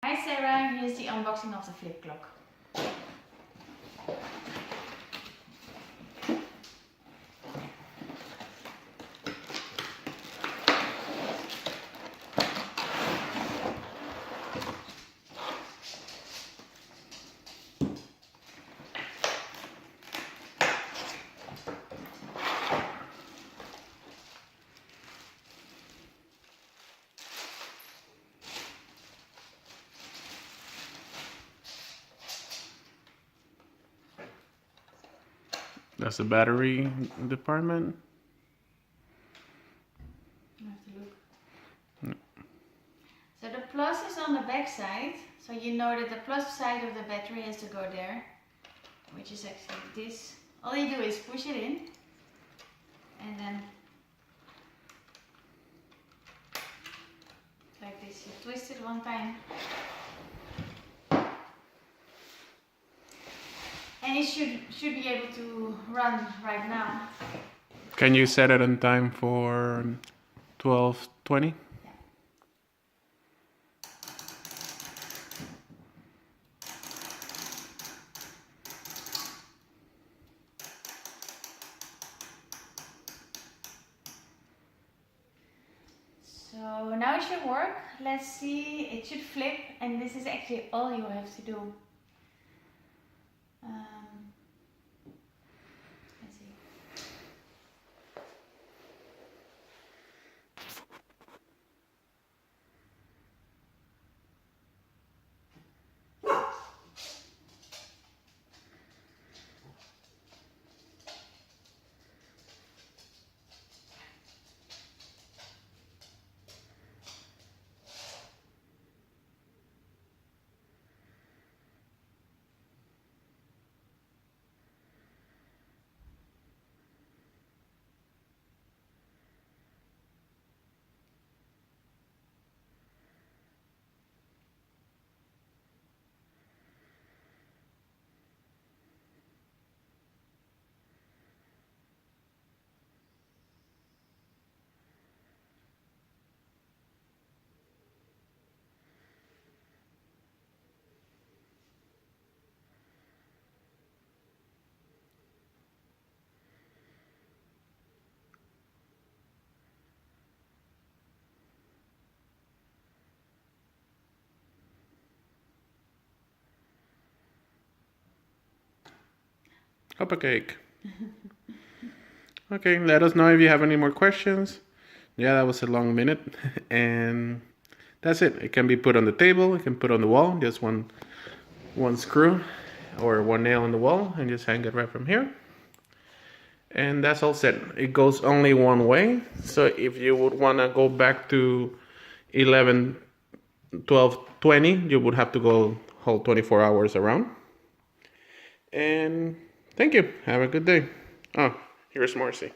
Hi Sarah, here's the unboxing of the flip clock. That's the battery department. I have to look. So the plus is on the back side, so you know that the plus side of the battery has to go there, which is actually this. All you do is push it in, and then like this, you twist it one time, and it should be able to run right now. Can you set it on time for 12:20? So now it should work. Let's see, it should flip, and this is actually all you have to do. Let's see. Up a cake. Okay, let us know if you have any more questions. Yeah, that was a long minute. And that's it. It can be put on the table, it can put on the wall, just one screw or one nail on the wall, and just hang it right from here. And that's all set. It goes only one way. So if you would want to go back to 11, 12, 20, you would have to go whole 24 hours around. And thank you. Have a good day. Oh, here's Marcy.